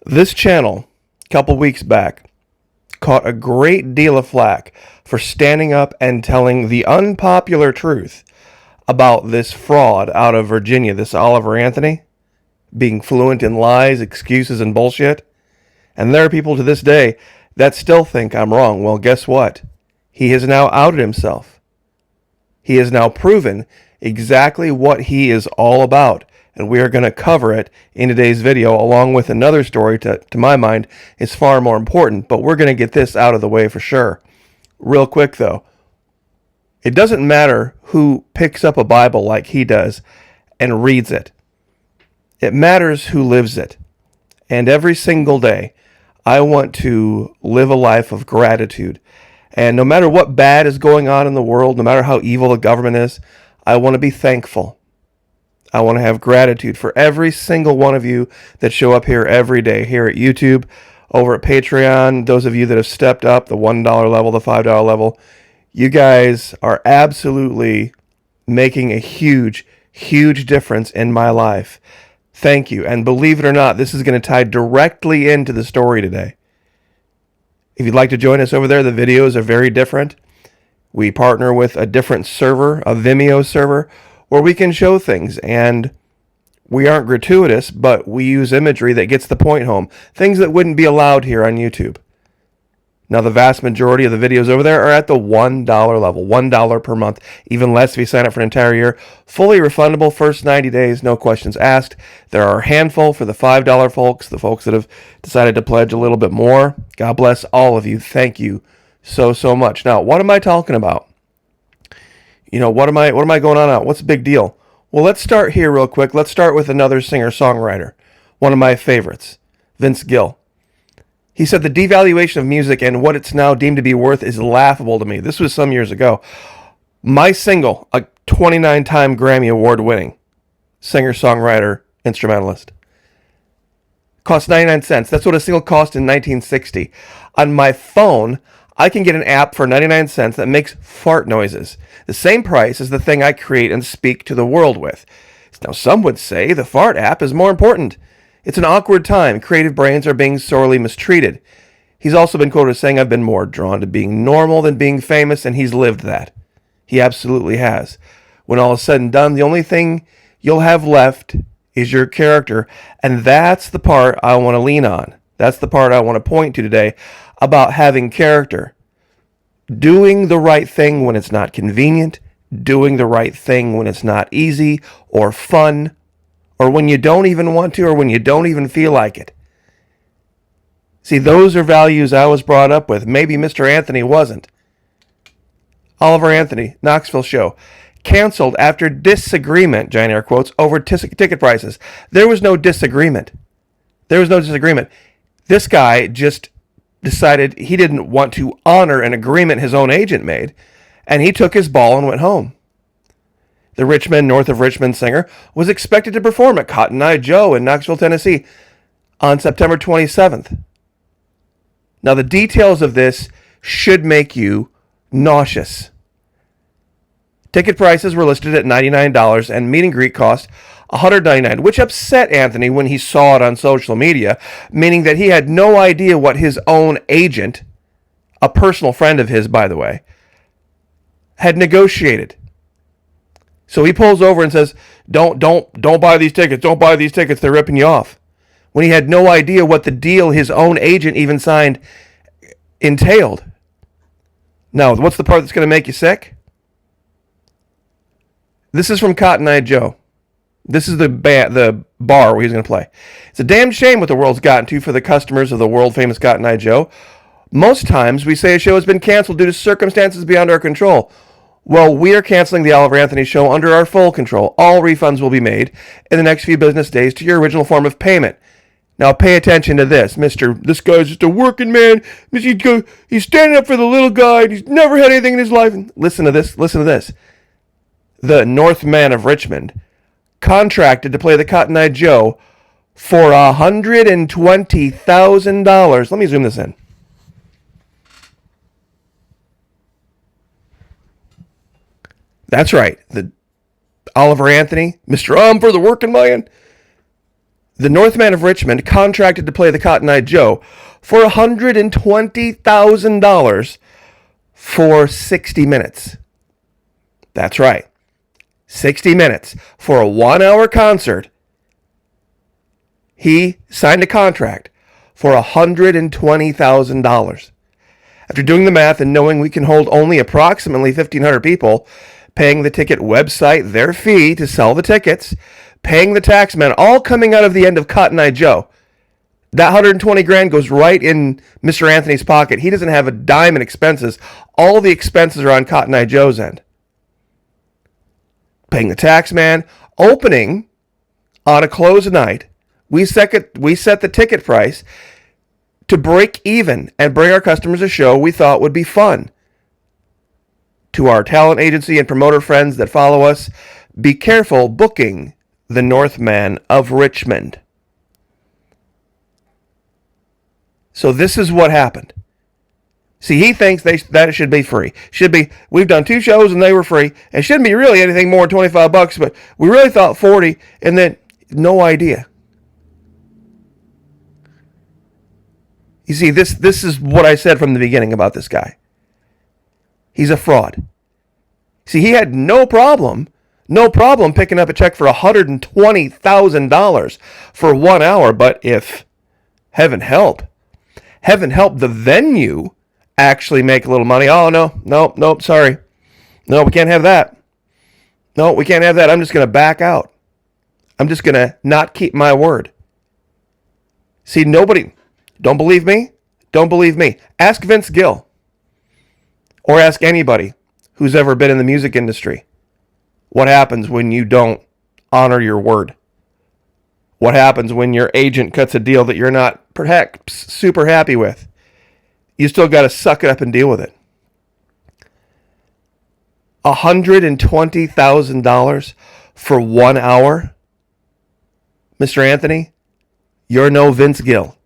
This channel, a couple weeks back, caught a great deal of flack for standing up and telling the unpopular truth about this fraud out of Virginia, this Oliver Anthony, being fluent in lies, excuses, and bullshit. And there are people to this day that still think I'm wrong. Well, guess what? He has now outed himself. He has now proven exactly what he is all about. And we are going to cover it in today's video, along with another story to my mind is far more important. But we're going to get this out of the way for sure. Real quick, though. It doesn't matter who picks up a Bible like he does and reads it. It matters who lives it. And every single day, I want to live a life of gratitude. And no matter what bad is going on in the world, no matter how evil the government is, I want to be thankful. I want to have gratitude for every single one of you that show up here every day, here at YouTube, over at Patreon, those of you that have stepped up, the $1 level, the $5 level. You guys are absolutely making a huge, huge difference in my life. Thank you. And believe it or not, this is going to tie directly into the story today. If you'd like to join us over there, the videos are very different. We partner with a different server, a Vimeo server, where we can show things. And we aren't gratuitous, but we use imagery that gets the point home. Things that wouldn't be allowed here on YouTube. Now, the vast majority of the videos over there are at the $1 level, $1 per month, even less if you sign up for an entire year. Fully refundable first 90 days, no questions asked. There are a handful for the $5 folks, the folks that have decided to pledge a little bit more. God bless all of you. Thank you so, so much. Now, what am I talking about? What am I going on about? What's the big deal? Well, let's start here real quick. Let's start with another singer-songwriter, one of my favorites, Vince Gill. He said the devaluation of music and what it's now deemed to be worth is laughable to me. This was some years ago. My single, a 29-time Grammy Award-winning singer-songwriter, instrumentalist, cost 99 cents. That's what a single cost in 1960. On my phone, I can get an app for 99 cents that makes fart noises, the same price as the thing I create and speak to the world with. Now, some would say the fart app is more important. It's an awkward time. Creative brains are being sorely mistreated. He's also been quoted as saying, I've been more drawn to being normal than being famous, and he's lived that. He absolutely has. When all is said and done, the only thing you'll have left is your character, and that's the part I want to lean on. That's the part I want to point to today about having character. Doing the right thing when it's not convenient, doing the right thing when it's not easy or fun, or when you don't even want to, or when you don't even feel like it. See, those are values I was brought up with. Maybe Mr. Anthony wasn't. Oliver Anthony, Knoxville show, canceled after disagreement, giant air quotes, over ticket prices. There was no disagreement. This guy just decided he didn't want to honor an agreement his own agent made, and he took his ball and went home. The Richmond, north of Richmond singer was expected to perform at Cotton Eye Joe in Knoxville, Tennessee on September 27th. Now, the details of this should make you nauseous. Ticket prices were listed at $99 and meet and greet cost $199, which upset Anthony when he saw it on social media, meaning that he had no idea what his own agent, a personal friend of his, by the way, had negotiated. So he pulls over and says, don't buy these tickets. Don't buy these tickets. They're ripping you off. When he had no idea what the deal his own agent even signed entailed. Now, what's the part that's going to make you sick? This is from Cotton Eye Joe. This is the bar where he's going to play. It's a damn shame what the world's gotten to for the customers of the world-famous Cotton Eye Joe. Most times we say a show has been canceled due to circumstances beyond our control. Well, we are canceling the Oliver Anthony show under our full control. All refunds will be made in the next few business days to your original form of payment. Now, pay attention to this. This guy's just a working man. He's standing up for the little guy. He's never had anything in his life. Listen to this. The Northman of Richmond contracted to play the Cotton Eye Joe for $120,000. Let me zoom this in. That's right. The Oliver Anthony, Mr. For the working man. The Northman of Richmond contracted to play the Cotton Eye Joe for $120,000 for 60 minutes. That's right. 60 minutes for a 1-hour concert. He signed a contract for $120,000. After doing the math and knowing we can hold only approximately 1,500 people, paying the ticket website their fee to sell the tickets, paying the tax man, all coming out of the end of Cotton Eye Joe, that 120 grand goes right in Mr. Anthony's pocket. He doesn't have a dime in expenses. All the expenses are on Cotton Eye Joe's end. Paying the tax man, opening on a closed night, we set the ticket price to break even and bring our customers a show we thought would be fun. To our talent agency and promoter friends that follow us, be careful booking the Northman of Richmond. So this is what happened. See, he thinks that it should be free. We've done 2 shows and they were free. It shouldn't be really anything more than $25, but we really thought 40, and then no idea. You see, this is what I said from the beginning about this guy. He's a fraud. See, he had no problem picking up a check for $120,000 for 1 hour, but if, heaven help, the venue actually make a little money. Oh, no, sorry. No, we can't have that. No, we can't have that. I'm just going to back out. I'm just going to not keep my word. See, nobody, don't believe me? Don't believe me. Ask Vince Gill. Or ask anybody who's ever been in the music industry. What happens when you don't honor your word? What happens when your agent cuts a deal that you're not perhaps super happy with? You still got to suck it up and deal with it. $120,000 for 1 hour? Mr. Anthony, you're no Vince Gill.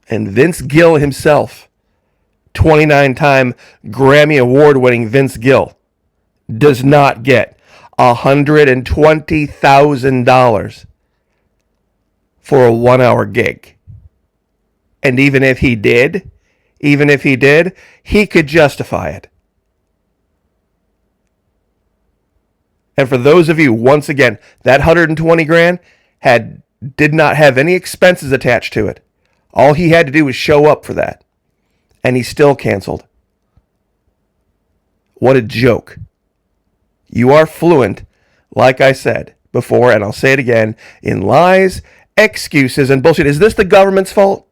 And Vince Gill himself, 29-time Grammy Award-winning Vince Gill, does not get $120,000 for a 1-hour gig. And even if he did, he could justify it. And for those of you, once again, that 120 grand did not have any expenses attached to it. All he had to do was show up for that. And he still canceled. What a joke. You are fluent, like I said before, and I'll say it again, in lies, excuses, and bullshit. Is this the government's fault,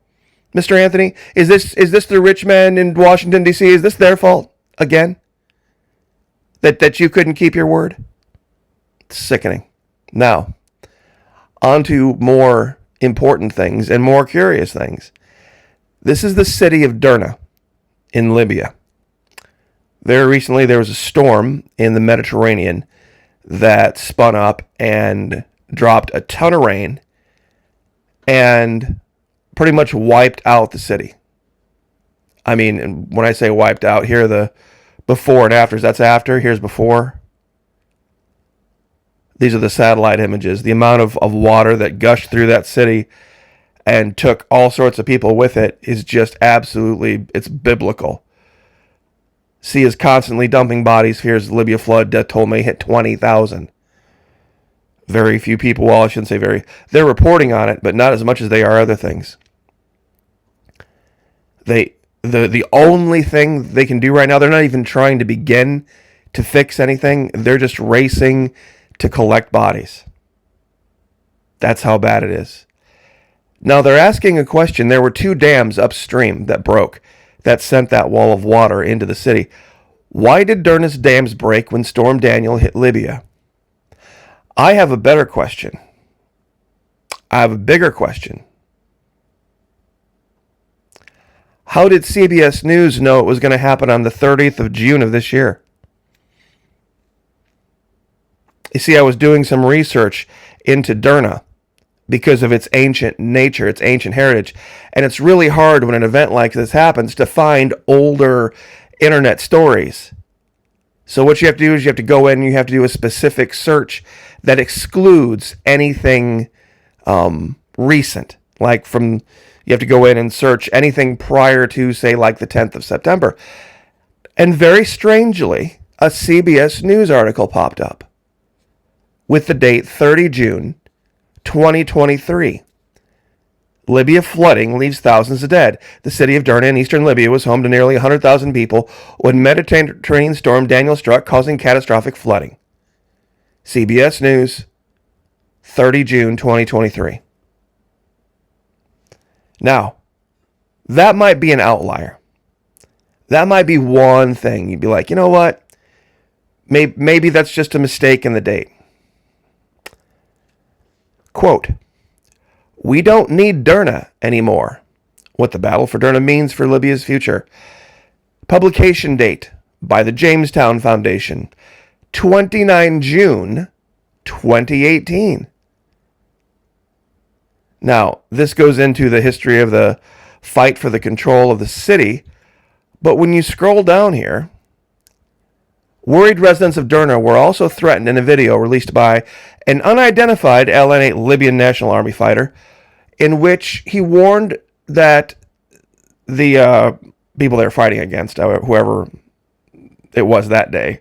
Mr. Anthony? Is this the rich men in Washington, D.C.? Is this their fault again? That you couldn't keep your word? It's sickening. Now, on to more important things and more curious things. This is the city of Derna in Libya. There was a storm in the Mediterranean that spun up and dropped a ton of rain and pretty much wiped out the city. I mean, when I say wiped out, here are the before and afters. That's after. Here's before. These are the satellite images. The amount of water that gushed through that city and took all sorts of people with it is just absolutely, it's biblical. Sea is constantly dumping bodies. Here's Libya flood. Death toll may hit 20,000. Very few people, well, I shouldn't say very, they're reporting on it, but not as much as they are other things. The only thing they can do right now, they're not even trying to begin to fix anything. They're just racing to collect bodies. That's how bad it is. Now they're asking a question. There were 2 dams upstream that broke that sent that wall of water into the city. Why did Derna's dams break when Storm Daniel hit Libya? I have a better question. I have a bigger question. How did CBS News know it was going to happen on the 30th of June of this year? You see, I was doing some research into Derna because of its ancient nature, its ancient heritage. And it's really hard when an event like this happens to find older internet stories. So what you have to do is you have to go in and you have to do a specific search that excludes anything recent. Like you have to go in and search anything prior to, say, like the 10th of September. And very strangely, a CBS News article popped up with the date 30 June 2023. Libya flooding leaves thousands of dead. The city of Derna in eastern Libya was home to nearly 100,000 people when Mediterranean storm Daniel struck, causing catastrophic flooding. CBS News, 30 June 2023. Now, that might be an outlier. That might be one thing. You'd be like, you know what? Maybe that's just a mistake in the date. Quote, "We don't need Derna anymore. What the battle for Derna means for Libya's future." Publication date by the Jamestown Foundation, 29 June 2018. Now, this goes into the history of the fight for the control of the city, but when you scroll down here, worried residents of Derna were also threatened in a video released by an unidentified LN8 Libyan National Army fighter, in which he warned that the people they were fighting against, whoever it was that day,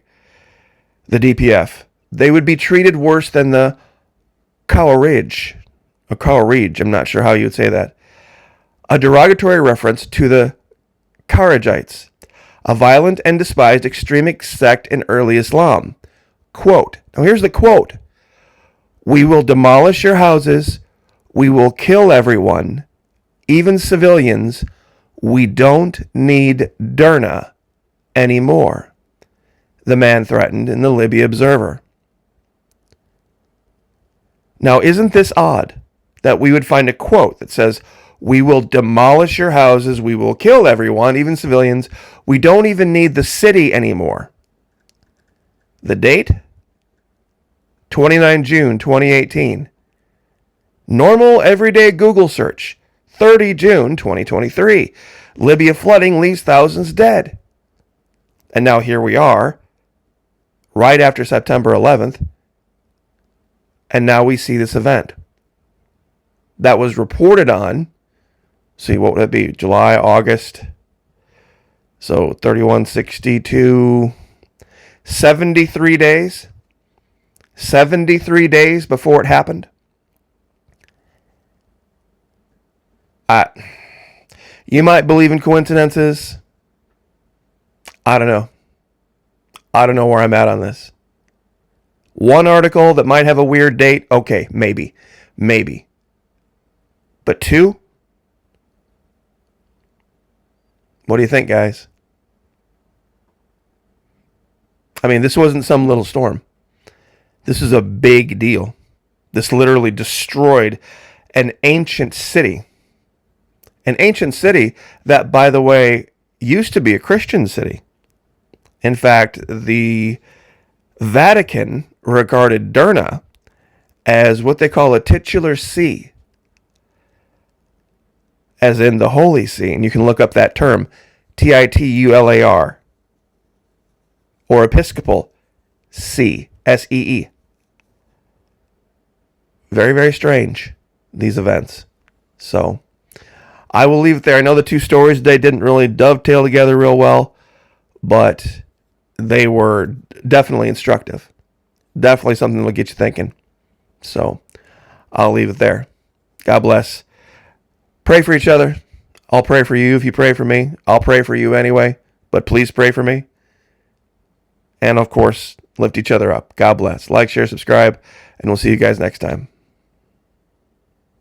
the DPF, they would be treated worse than the Khawarij, I'm not sure how you would say that, a derogatory reference to the Kharijites, a violent and despised extremist sect in early Islam. Quote, now here's the quote, "We will demolish your houses. We will kill everyone, even civilians. We don't need Derna anymore," the man threatened in the Libya Observer. Now, isn't this odd that we would find a quote that says, "We will demolish your houses, we will kill everyone, even civilians. We don't even need the city anymore"? The date? 29 June 2018. Normal everyday Google search. 30 June 2023. Libya flooding leaves thousands dead. And now here we are, right after September 11th, and now we see this event that was reported on, see, what would it be? July, August. So 31, 62, 73 days. 73 days before it happened. You might believe in coincidences. I don't know. I don't know where I'm at on this. One article that might have a weird date, okay, maybe. But two? What do you think, guys? I mean, this wasn't some little storm. This is a big deal. This literally destroyed an ancient city. An ancient city that, by the way, used to be a Christian city. In fact, the Vatican regarded Derna as what they call a titular see, as in the Holy See. And you can look up that term, Titular, or Episcopal See, S-E-E. Very, very strange, these events. So, I will leave it there. I know the two stories today didn't really dovetail together real well, but they were definitely instructive. Definitely something that will get you thinking. So, I'll leave it there. God bless. Pray for each other. I'll pray for you if you pray for me. I'll pray for you anyway, but please pray for me. And of course, lift each other up. God bless. Like, share, subscribe, and we'll see you guys next time.